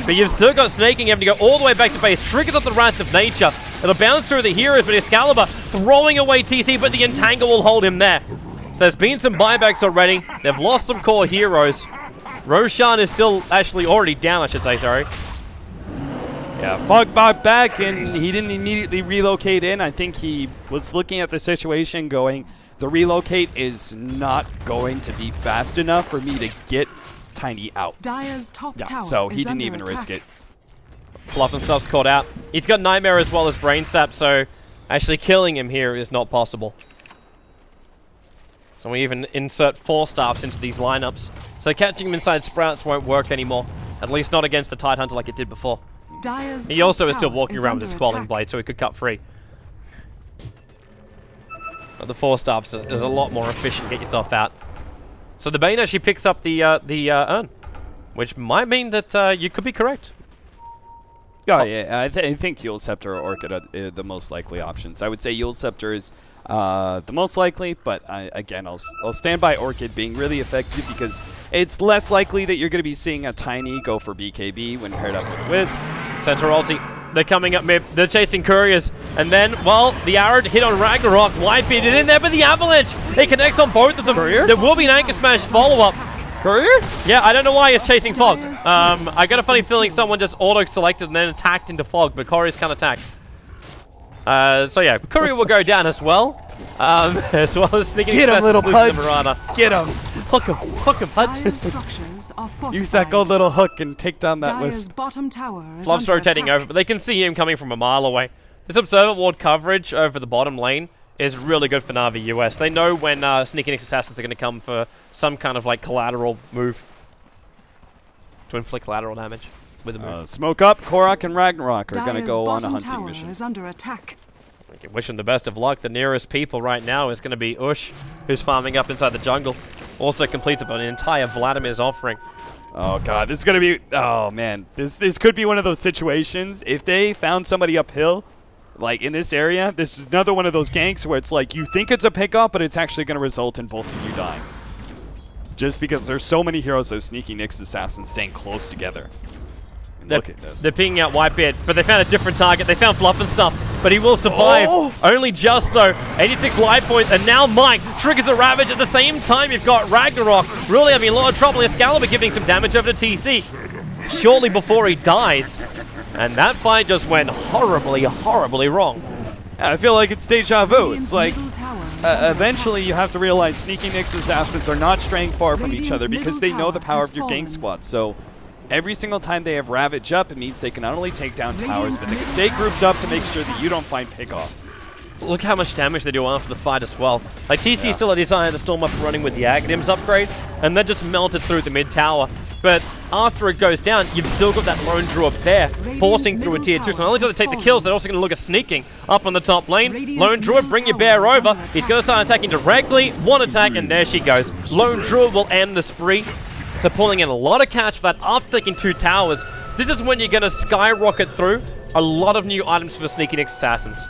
But you've still got Snaking having to go all the way back to base. Triggers up the Wrath of Nature. It'll bounce through the heroes, but Excalibur throwing away TC, but the Entangle will hold him there. So there's been some buybacks already. They've lost some core heroes. Roshan is still actually already down, I should say, sorry. Yeah, Fog bought back, and he didn't immediately relocate in. I think he was looking at the situation going, the relocate is not going to be fast enough for me to get Tiny out. Dire's top tower so he didn't even risk it. Fluff and Stuff's caught out. He's got Nightmare as well as Brain Sap, so actually killing him here is not possible. So we even insert 4 staffs into these lineups. So catching him inside Sprouts won't work anymore. At least not against the Tidehunter like it did before. He also is still walking around with his Quelling Blade, so he could cut free. But the 4 staffs is a lot more efficient. Get yourself out. So the Bane actually picks up the urn, which might mean that you could be correct. Oh, yeah, I think Yule Scepter or Orchid are the most likely options. I would say Yule Scepter is the most likely, but again, I'll stand by Orchid being really effective because it's less likely that you're going to be seeing a Tiny go for BKB when paired up with Wisp. Center ulti. They're coming up mid. They're chasing Couriers. And then, well, the arrow hit on Ragnarok. Whitebeard is in there, but the Avalanche! It connects on both of them. Courier? There will be an Anchor Smash follow-up. Courier? Yeah, I don't know why he's chasing Fog. I got a funny feeling someone just auto-selected and then attacked into Fog, but Courier's can't attack. So yeah, Courier will go down as well. As well as sneaking. Get him, little punch. Get him. Hook him, punch. Use that gold little hook and take down that Wisp. Fluff's rotating over, but they can see him coming from a mile away. This Observer Ward coverage over the bottom lane is really good for Na'Vi US. They know when Sneaking Assassins are going to come for some kind of like collateral move to inflict collateral damage with a move. Smoke up, Korok and Ragnarok are going to go on a hunting mission. Is under attack. We can wish him the best of luck. The nearest people right now is going to be Ush, who's farming up inside the jungle. Also completes about an entire Vladimir's offering. Oh god, this is going to be... Oh man, this could be one of those situations. If they found somebody uphill, like in this area, this is another one of those ganks where it's like you think it's a pickup, but it's actually going to result in both of you dying. Just because there's so many heroes of Sneaky Nyx Assassins staying close together. Look at this. They're pinging out Whitebeard, but they found a different target. They found Fluff and stuff, but he will survive. Only just, though. 86 life points, and now Mike triggers a Ravage. At the same time, you've got Ragnarok really having a lot of trouble. Excalibur giving some damage over to TC shortly before he dies. And that fight just went horribly, horribly wrong. I feel like it's deja vu. It's like, eventually you have to realize Sneaky Nick's assassins are not straying far from each other because they know the power of your gang squad. So every single time they have Ravage up, it means they can not only take down towers, but they can stay grouped up to make sure that you don't find pickoffs. Look how much damage they do after the fight as well. Like, TC still had his eye on the Storm up and running with the Aghanims upgrade, and then just melted through the mid tower. But after it goes down, you've still got that Lone Druid pair forcing through a tier 2. So not only does it take the kills, they're also going to look at sneaking up on the top lane. Lone Druid, bring your bear over. He's going to start attacking directly. One attack, and there she goes. Lone Druid will end the spree. So pulling in a lot of catch for that after taking 2 towers. This is when you're going to skyrocket through a lot of new items for Sneaky Nick's assassins.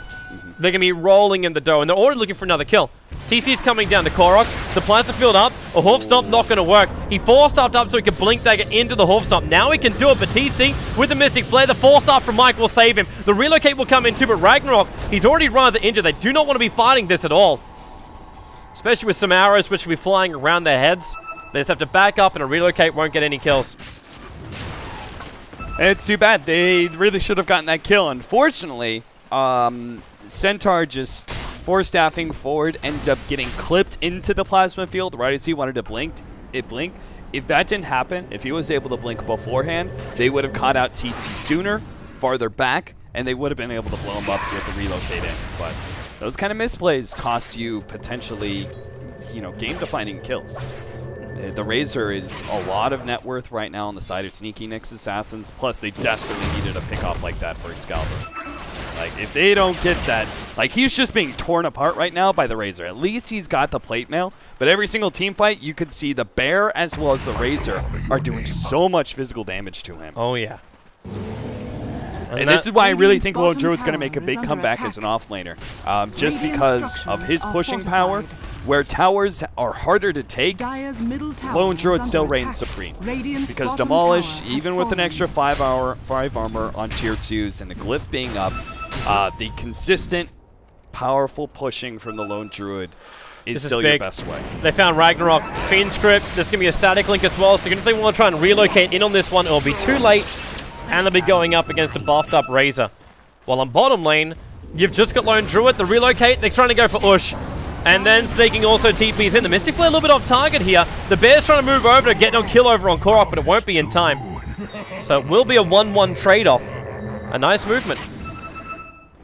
They're going to be rolling in the dough, and they're already looking for another kill. TC's coming down to Korok. The Plasma Field up. A Hoof Stomp not going to work. He 4-staffed up so he can Blink Dagger into the Hoof Stomp. Now he can do it, but TC with the Mystic Flare, the 4-staff from Mike will save him. The Relocate will come in too, but Ragnarok, he's already rather injured. They do not want to be fighting this at all. Especially with some arrows which will be flying around their heads. They just have to back up, and a Relocate won't get any kills. It's too bad. They really should have gotten that kill. Unfortunately, Centaur just 4-staffing forward, ends up getting clipped into the Plasma Field right as he wanted to blink. It blinked. If that didn't happen, if he was able to blink beforehand, they would have caught out TC sooner, farther back, and they would have been able to blow him up with the Relocate in. But those kind of misplays cost you potentially, you know, game-defining kills. The Razor is a lot of net worth right now on the side of Sneaky Nick's assassins, plus they desperately needed a pick-off like that for Excalibur. Like, if they don't get that, like, he's just being torn apart right now by the Razor. At least he's got the plate mail, but every single team fight, you could see the Bear as well as the Razor are doing so much physical damage to him. Oh, yeah. And this is why I really think Lone Druid's going to make a big comeback as an offlaner. Just because of his pushing power, where towers are harder to take, Lone Druid still reigns supreme. Because Demolish, even with an extra 5 armor on tier 2s and the glyph being up, the consistent, powerful pushing from the Lone Druid is still your best way. They found Ragnarok, Fiend Script. There's going to be a static link as well, so if they want to try and relocate in on this one, it'll be too late, and they'll be going up against a buffed up Razor. While on bottom lane, you've just got Lone Druid, the relocate, they're trying to go for Ush. And then Snaking also TPs in. The Mystic Flare a little bit off target here. The Bear's trying to move over to get no kill over on Korok, but it won't be in time. So it will be a 1-1 trade-off. A nice movement.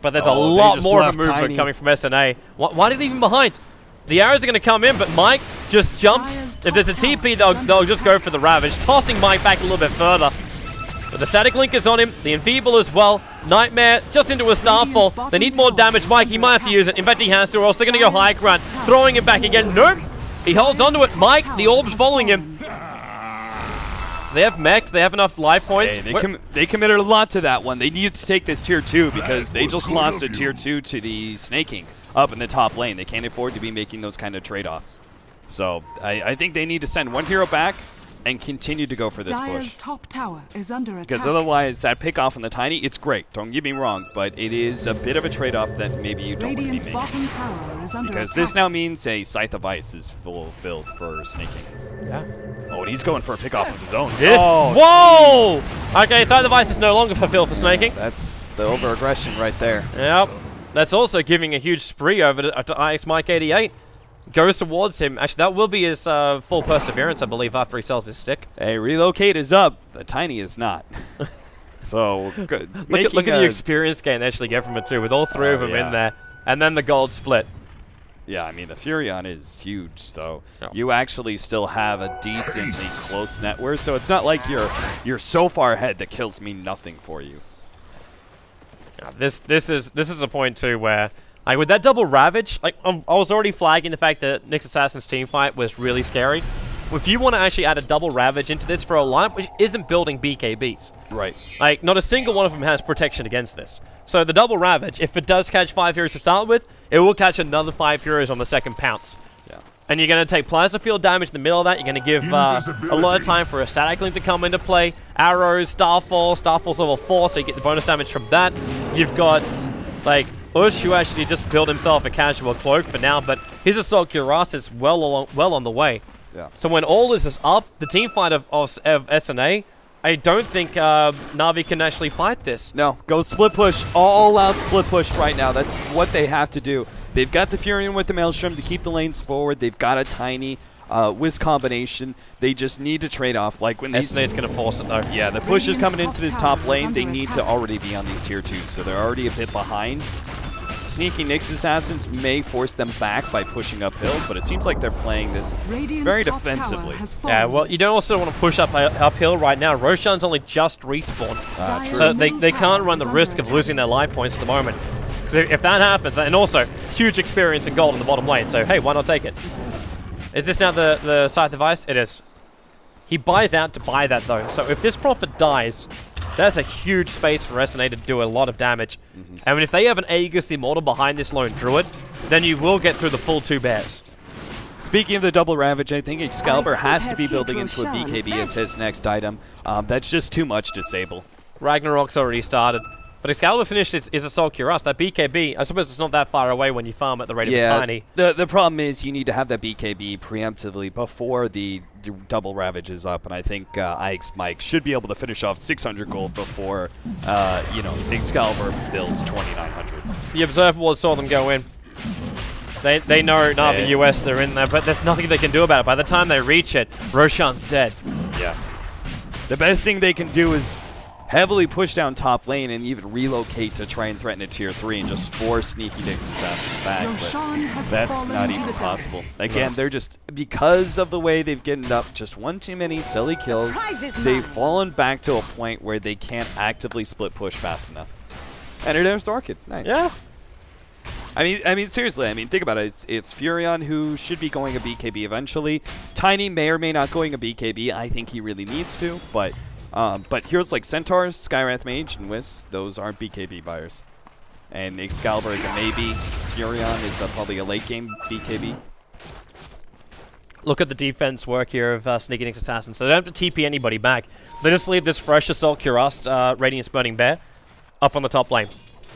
But there's a lot more of a movement coming from SNA. Why did he leave him behind? The arrows are going to come in, but Mike just jumps. If there's a TP, they'll just go for the Ravage, tossing Mike back a little bit further. But the Static Link is on him, the Enfeeble as well. Nightmare just into a Starfall. They need more damage. Mike, he might have to use it. In fact, he has to, or else they're going to go high ground. Throwing him back again. Nope. He holds onto it. Mike, the Orb's following him. They have mech'd. They have enough life points. Hey, they committed a lot to that one. They needed to take this tier 2 because they just lost a tier 2 to the Snaking up in the top lane. They can't afford to be making those kind of trade-offs. So I think they need to send one hero back and continue to go for this push. Top tower is under attack. Because otherwise, that pick off on the Tiny, it's great. Don't get me wrong, but it is a bit of a trade-off that maybe you don't want to be making. Bottom tower is under because this now means a Scythe of Ice is fulfilled for Snaking. Yeah. Oh, and he's going for a pick off of his own. Whoa! Okay, Scythe of Ice is no longer fulfilled for Snaking. That's the over-aggression right there. Yep. That's also giving a huge spree over to IX Mike 88. Goes towards him. Actually, that will be his full perseverance, I believe, after he sells his stick. Hey, relocate is up. The Tiny is not. So, good. Look at the experience gain they actually get from it, too, with all three of them in there. And then the gold split. Yeah, I mean, the Furion is huge, so you actually still have a decently close net worth. So it's not like you're so far ahead that kills mean nothing for you. Yeah, this is a point, too, where... Like, with that double Ravage, like, I was already flagging the fact that Nick's Assassin's teamfight was really scary. If you want to actually add a double Ravage into this for a lineup which isn't building BKBs. Right. Like, not a single one of them has protection against this. So the double Ravage, if it does catch 5 heroes to start with, it will catch another 5 heroes on the second pounce. Yeah. And you're going to take Plasma Field damage in the middle of that. You're going to give a lot of time for a Static Link to come into play. arrows, Starfall's level 4, so you get the bonus damage from that. You've got, like, Ush, who actually just built himself a casual cloak for now, but his Assault Cuirass is well on the way. Yeah. So when all this is up, the team fight of SNA, I don't think Na'Vi can actually fight this. No, go split push, all out split push right now. That's what they have to do. They've got the Furion with the Maelstrom to keep the lanes forward. They've got a tiny Wiz combination. They just need to trade off. Like when these SNA's going to force it though. Yeah, the push is coming into this top lane. They need to already be on these tier 2s, so they're already a bit behind. Sneaky Nyx Assassins may force them back by pushing uphill, but it seems like they're playing this very defensively. Yeah, well, you don't also want to push uphill right now. Roshan's only just respawned, so they can't run the risk of losing their life points at the moment. Because if that happens, and also huge experience in gold in the bottom lane, so hey, why not take it? Is this now the Scythe of Ice? It is. He buys out to buy that though, so if this Prophet dies, that's a huge space for SNA to do a lot of damage. And if they have an Aegis Immortal behind this lone Druid, then you will get through the full 2 bears. Speaking of the double Ravage, I think Excalibur has to be building into a BKB as his next item. That's just too much disable. Ragnarok's already started. But Excalibur finished his Assault Cuirass. That BKB, I suppose it's not that far away when you farm at the rate of a tiny. The problem is you need to have that BKB preemptively before the double Ravage is up, and I think Ike's Mike should be able to finish off 600 gold before, you know, Excalibur builds 2,900. The Observable saw them go in. They know Na'Vi US, they're in there, but there's nothing they can do about it. By the time they reach it, Roshan's dead. Yeah. The best thing they can do is heavily push down top lane and even relocate to try and threaten a tier 3 and just force Sneaky Nyx Assassins back, but that's not even possible. Again, they're just, because of the way they've gotten up, just one too many silly kills, they've fallen back to a point where they can't actively split push fast enough. And there's the Orchid. Nice. Yeah. I mean, seriously, I mean, think about it. It's Furion who should be going a BKB eventually. Tiny may or may not going a BKB. I think he really needs to, but heroes like Centaurs, Skywrath Mage, and Wiz, those aren't BKB buyers. And Excalibur is a maybe. Furion is probably a late game BKB. Look at the defense work here of Sneaky Nyx Assassins. So they don't have to TP anybody back. They just leave this fresh Assault Cuirass, Radiance Burning Bear, up on the top lane.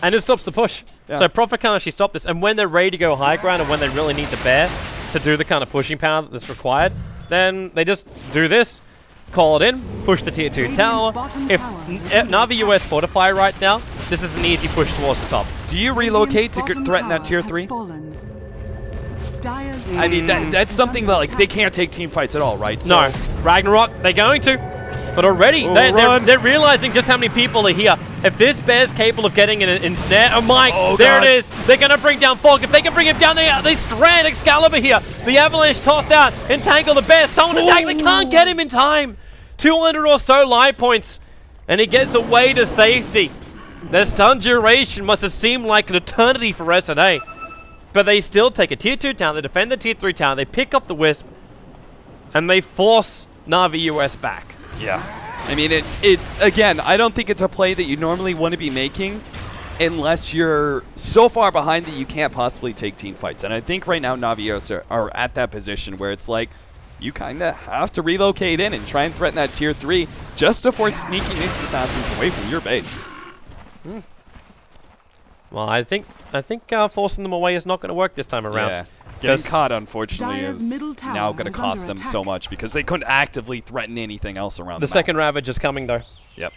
And it stops the push. Yeah. So Prophet can't actually stop this. And when they're ready to go high ground and when they really need the bear to do the kind of pushing power that's required, then they just do this. Call it in, push the tier 2 tower. If Na'Vi US fortify right now, this is an easy push towards the top. Do you relocate to threaten that tier 3? I mean, that's something that like they can't take team fights at all, right? So no, Ragnarok, they're going to. But already, they're realizing just how many people are here. If this bear's capable of getting an ensnare, oh my, there it is. They're going to bring down Fog. If they can bring him down, they strand Excalibur here. The Avalanche toss out, entangle the bear. Someone attack, they can't get him in time. 200 or so life points, and he gets away to safety. Their stun duration must have seemed like an eternity for SNA. But they still take a tier 2 town, they defend the tier 3 town, they pick up the Wisp, and they force Na'Vi US back. Yeah. I mean, it's again, I don't think it's a play that you normally want to be making unless you're so far behind that you can't possibly take team fights. And I think right now Na'Vi US are at that position where it's like, you kind of have to relocate in and try and threaten that tier 3 just to force Sneaky Nyx Assassins away from your base. Well, I think forcing them away is not going to work this time around. Yeah. Getting caught, unfortunately, is now going to cost them so much because they couldn't actively threaten anything else around the second Ravage is coming, though. Yep.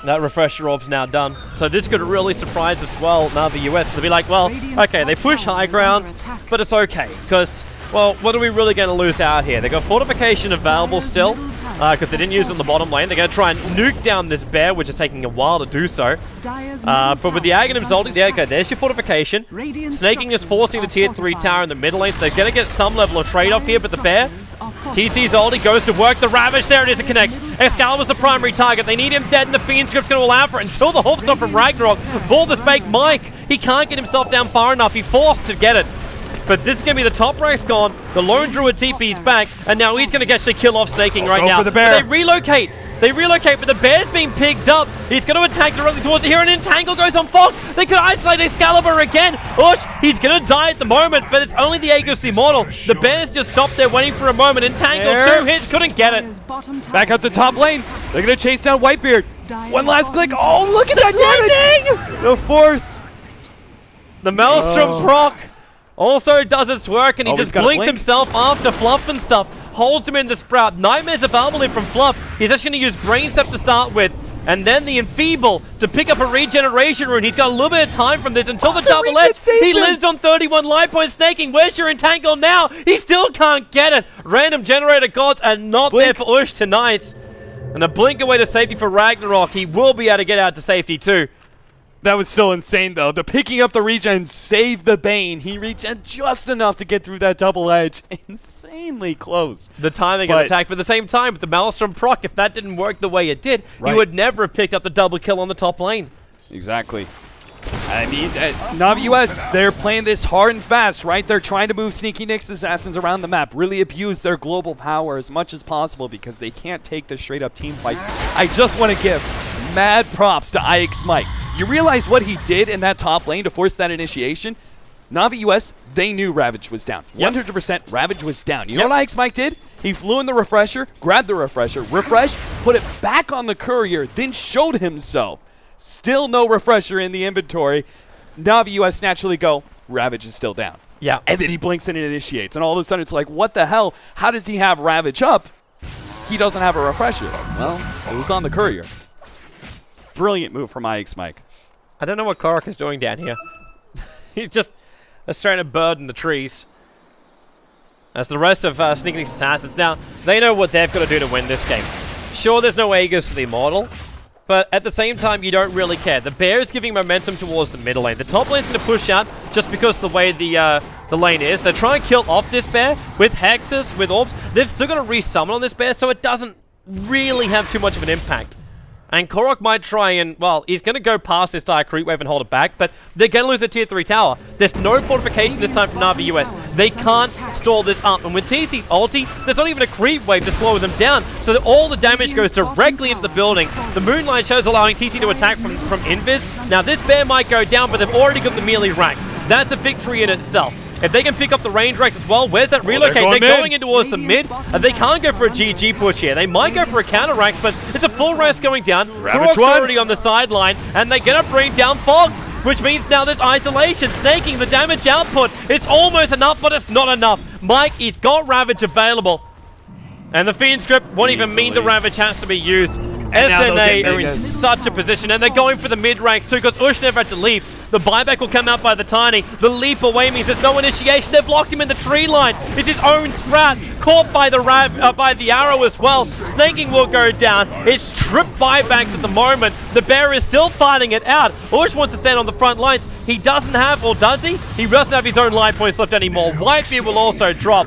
That Refresher Orb's now done. So this could really surprise as well Na'Vi US to be like, well, okay, they push high ground, but it's okay because, well, what are we really going to lose out here? They got Fortification available still because they didn't use it in the bottom lane. They're going to try and nuke down this bear, which is taking a while to do so. But with the Aghanim's ulting, okay, there's your Fortification. Snaking is forcing the tier 3 tower in the mid lane, so they're going to get some level of trade-off here, but the bear, TC's ulti goes to work the Ravage. There it is, it connects. Excalibur's the primary target. They need him dead, and the Fiend Script's going to allow for it until the Hopstop from Ragnarok. Ball the Spake, Mike, he can't get himself down far enough. He forced to get it. But this is going to be the top rank's gone. The Lone Druid TP's back, and now he's going to actually kill off Snaking right now. For the bear. But they relocate. They relocate, but the bear's being picked up. He's going to attack directly towards it here, and Entangle goes on Fog. They could isolate Excalibur again. Ush, he's going to die at the moment, but it's only the Aegis Immortal. The bears just stopped there waiting for a moment. Entangle, 2 hits, couldn't get it. Back up to top lane. They're going to chase down Whitebeard. One last click. Oh, look at that damage! The force. The Maelstrom proc also does its work, and he just blinks himself after Fluff and stuff. Holds him in the Sprout. Nightmare's available from Fluff. He's actually going to use Brain Sap to start with, and then the Enfeeble to pick up a regeneration rune. He's got a little bit of time from this until the double edge. He lives on 31 life points. Snaking, where's your Entangle now? He still can't get it. Random generator gods are not there for Ush tonight. And a blink away to safety for Ragnarok. He will be able to get out to safety too. That was still insane, though. The picking up the regen saved the Bane. He regen just enough to get through that double edge. Insanely close. The timing of attack, but at the same time, with the Maelstrom proc, if that didn't work the way it did, he would never have picked up the double kill on the top lane. Exactly. I mean, Navi US, they're playing this hard and fast, right? They're trying to move Sneaky Nick's assassins around the map, really abuse their global power as much as possible because they can't take the straight-up team fights. I just want to give mad props to IX Mike. You realize what he did in that top lane to force that initiation? Navi US, they knew Ravage was down. 100% Ravage was down. You know what IX Mike did? He flew in the refresher, grabbed the refresher, refreshed, put it back on the courier, then showed himself. Still no refresher in the inventory. Navi US naturally go, Ravage is still down. Yeah. And then he blinks and initiates. And all of a sudden it's like, what the hell? How does he have Ravage up? He doesn't have a refresher. Well, it was on the courier. Brilliant move from IX Mike. I don't know what Korok is doing down here. He's just a stranded bird in the trees. As the rest of Sneaky Nick's assassins. Now, they know what they've got to do to win this game. Sure, there's no Aegis to the Immortal, but at the same time, you don't really care. The bear is giving momentum towards the middle lane. The top lane's going to push out just because the way the lane is. They're trying to kill off this bear with hexes, with orbs. They've still got to resummon on this bear, so it doesn't really have too much of an impact. And Korok might try and, well, he's going to go past this dire creep wave and hold it back, but they're going to lose the tier 3 tower. There's no fortification this time from Navi US. They can't stall this up. And with TC's ulti, there's not even a creep wave to slow them down, so that all the damage goes directly into the buildings. The Moonlight Shadow's allowing TC to attack from Invis. Now, this bear might go down, but they've already got the melee racks. That's a victory in itself. If they can pick up the range racks as well, where's that relocate? They're going in towards the mid, and they can't go for a GG push here. They might go for a counter ranks, but it's a full rest going down. Korok's already on the sideline, and they're going to bring down Fogged, which means now there's isolation, snaking the damage output. It's almost enough, but it's not enough. Mike, he's got Ravage available, and the Fiend script won't even mean the Ravage has to be used. SNA are in such a position, and they're going for the mid-ranks too, because Ush never had to leave. The buyback will come out by the Tiny. The leap away means there's no initiation. They've blocked him in the tree line. It's his own Sprout, caught by the arrow as well. Snaking will go down. It's trip buybacks at the moment. The bear is still fighting it out. Ush wants to stand on the front lines. He doesn't have, or does he? He doesn't have his own life points left anymore. Whitebeard will also drop.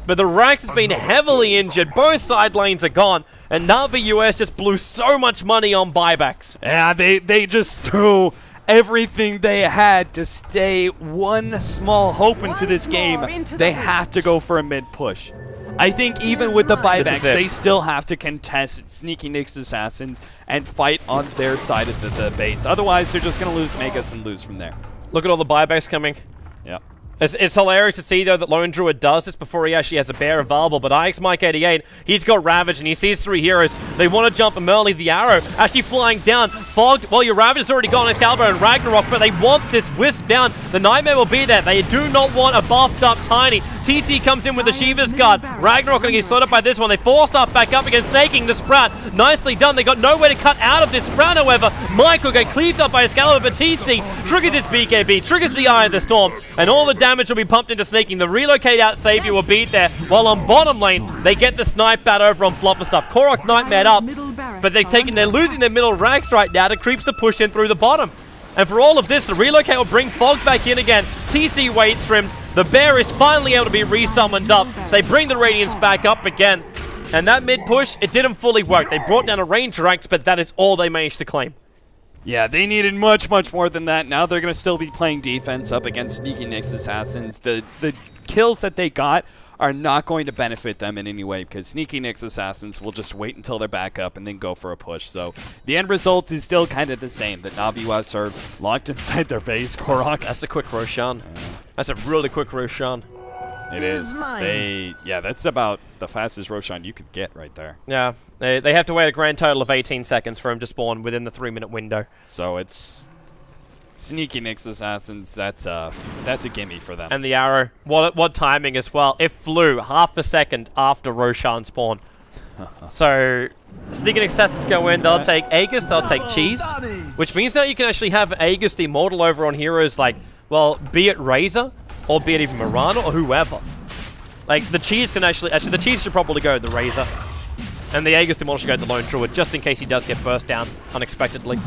But the Rax has been heavily injured. Both side lanes are gone. And Navi US just blew so much money on buybacks. Yeah, they just threw everything they had to stay one small hope into this game. They have to go for a mid push. I think even with the buybacks, they still have to contest Sneaky Nick's assassins and fight on their side of the base. Otherwise, they're just going to lose Megas and lose from there. Look at all the buybacks coming. Yeah. It's hilarious to see, though, that Lone Druid does this before he actually has a bear available. But IX Mike 88, he's got Ravage, and he sees 3 heroes. They want to jump him early. The arrow actually flying down. Fogged. Well, your Ravage has already gone Excalibur and Ragnarok, but they want this Wisp down. The Nightmare will be there. They do not want a buffed up Tiny. TC comes in with the Shiva's Guard. Ragnarok going to get slowed up by this one. They force up back up against Snaking the Sprout. Nicely done. They got nowhere to cut out of this Sprout, however. Mike will get cleaved up by Excalibur, but TC triggers its BKB, triggers the Eye of the Storm, and all the damage will be pumped into Snaking. The relocate out savior will be there, while on bottom lane, they get the snipe out over on Flop and stuff. Korok Nightmare up, but they're losing their middle racks right now to creeps the push in through the bottom. And for all of this, the relocate will bring Fog back in again. TC waits for him. The bear is finally able to be resummoned up, so they bring the Radiance back up again. And that mid push, it didn't fully work. They brought down a range racks, but that is all they managed to claim. Yeah, they needed much, much more than that. Now they're going to still be playing defense up against Sneaky Nick's assassins. The kills that they got are not going to benefit them in any way because Sneaky Nick's Assassins will just wait until they're back up and then go for a push. So the end result is still kind of the same. The Navi US are locked inside their base. Korok. That's a quick Roshan. That's a really quick Roshan. It is. Yeah, that's about the fastest Roshan you could get right there. Yeah, they have to wait a grand total of 18 seconds for him to spawn within the 3-minute window. So it's Sneaky Nick's Assassins. That's a gimme for them. And the arrow, what timing as well? It flew half a second after Roshan spawn. So Sneaky Nick's Assassins go in. They'll take Aegis. They'll take Cheese, which means that you can actually have Aegis the Immortal over on heroes like, well, be it Razor. Or be it even Mirana or whoever. Like, the Cheese can actually the Cheese should probably go the Razor. And the Aegis Immortal should go the Lone Druid, just in case he does get burst down unexpectedly.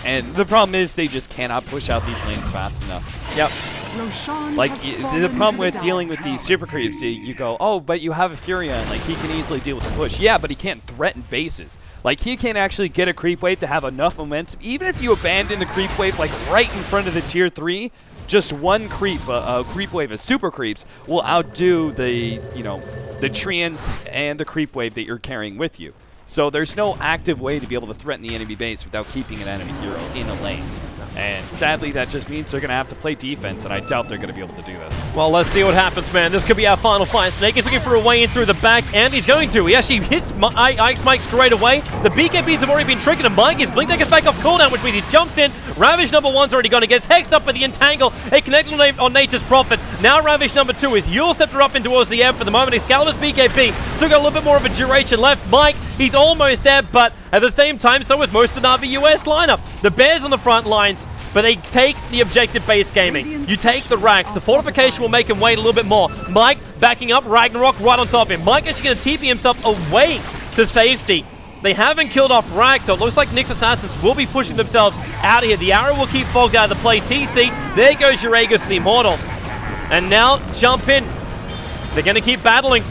And the problem is they just cannot push out these lanes fast enough. Yep. Like, the problem with dealing with these super creeps, you go, oh, but you have a Furia, and like, he can easily deal with the push. Yeah, but he can't threaten bases. Like, he can't actually get a creep wave to have enough momentum. Even if you abandon the creep wave, like, right in front of the tier 3, just one creep, a creep wave of super creeps, will outdo the, the treants and the creep wave that you're carrying with you. So there's no active way to be able to threaten the enemy base without keeping an enemy hero in a lane. And sadly, that just means they're going to have to play defense, and I doubt they're going to be able to do this. Well, let's see what happens, man. This could be our final fight. Snake is looking for a way in through the back, and he's going to. He actually hits Ike's Mike straight away. The BKBs have already been triggered, and Mike is Blink Deck back off cooldown, which means he jumps in. Ravage number 1's already gone. He gets hexed up with the Entangle. A connected on Nature's Prophet. Now Ravage number 2 is Yule Scepter up in towards the air for the moment. Excalibur's BKB still got a little bit more of a duration left. Mike, he's almost dead, but at the same time, so is most of the Navi US lineup. The Bears on the front lines, but they take the objective base gaming. You take the racks. The fortification will make him wait a little bit more. Mike backing up, Ragnarok right on top of him. Mike actually going to TP himself away to safety. They haven't killed off Rag, so it looks like Nick's Assassins will be pushing themselves out of here. The arrow will keep fogged out of the play. TC, there goes your Aegis the Immortal. And now, jump in. They're going to keep battling.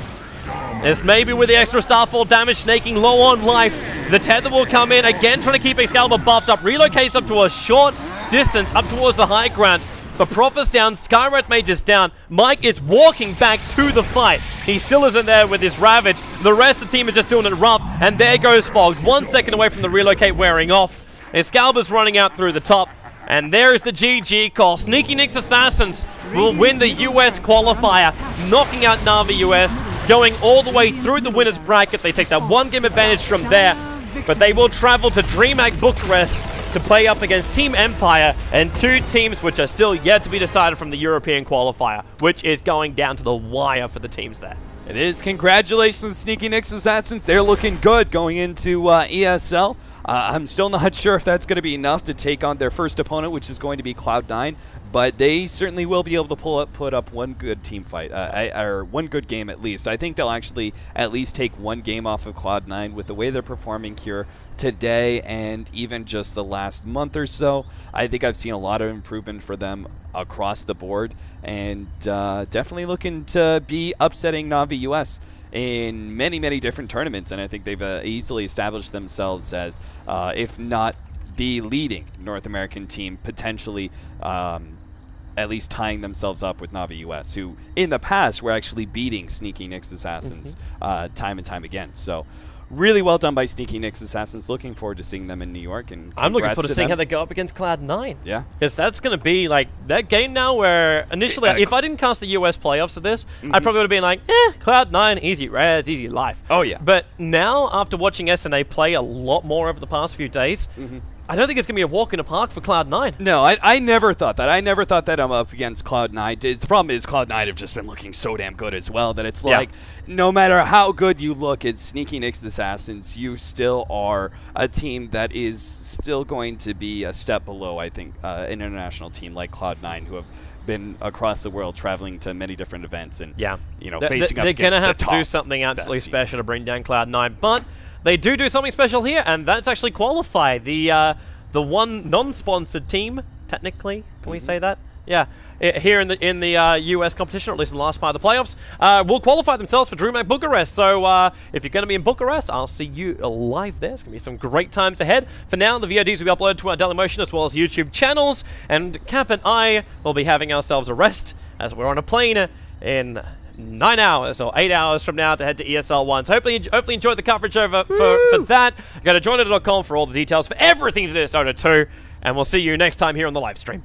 As maybe with the extra Starfall damage, snaking low on life. The Tether will come in, again trying to keep Excalibur buffed up. Relocates up to a short distance, up towards the high ground. The Prophet's down, Skyrat Mage is down. Mike is walking back to the fight. He still isn't there with his Ravage. The rest of the team are just doing it rough, and there goes Fogged. 1 second away from the relocate wearing off. Excalibur's running out through the top. And there's the GG call. Sneaky Nick's Assassins will win the US qualifier, knocking out Navi US, going all the way through the winner's bracket. They take that 1 game advantage from there, but they will travel to DreamHack Bucharest to play up against Team Empire and 2 teams which are still yet to be decided from the European qualifier, which is going down to the wire for the teams there. It is. Congratulations, Sneaky Nick's Assassins. They're looking good going into ESL. I'm still not sure if that's going to be enough to take on their first opponent, which is going to be Cloud9, but they certainly will be able to put up one good team fight, or one good game at least. I think they'll actually at least take 1 game off of Cloud9 with the way they're performing here today and even just the last month or so. I think I've seen a lot of improvement for them across the board, and definitely looking to be upsetting Navi US in many, many different tournaments, and I think they've easily established themselves as, if not the leading North American team, potentially at least tying themselves up with Navi US, who in the past were actually beating Sneaky Nick's Assassins time and time again. So really well done by Sneaky Nick's Assassins. Looking forward to seeing them in New York. And I'm looking forward to seeing how they go up against Cloud9. Yeah. Because that's going to be like that game now where initially, if I didn't cast the US playoffs of this, I probably would have been like, Cloud9, easy res, easy life. Oh, yeah. But now, after watching SNA play a lot more over the past few days, I don't think it's going to be a walk in the park for Cloud9. No, I never thought that. I never thought that I'm up against Cloud9. The problem is Cloud9 have just been looking so damn good as well that it's like, no matter how good you look at Sneaky Nick's Assassins, you still are a team that is still going to be a step below, I think, an international team like Cloud9, who have been across the world traveling to many different events and, you know, facing up against the top. They're going to have to do something absolutely special to bring down Cloud9, but they do something special here, and that's actually qualify. The one non-sponsored team, technically, can we say that? Yeah, here in the US competition, or at least in the last part of the playoffs, will qualify themselves for DreamHack Bucharest. So if you're going to be in Bucharest, I'll see you live there. It's going to be some great times ahead. For now, the VODs will be uploaded to our Dailymotion as well as YouTube channels, and Cap and I will be having ourselves a rest as we're on a plane in 9 hours or 8 hours from now to head to ESL 1. So hopefully enjoyed the coverage over for that. Go to joindota.com for all the details for everything to this Dota 2, and we'll see you next time here on the live stream.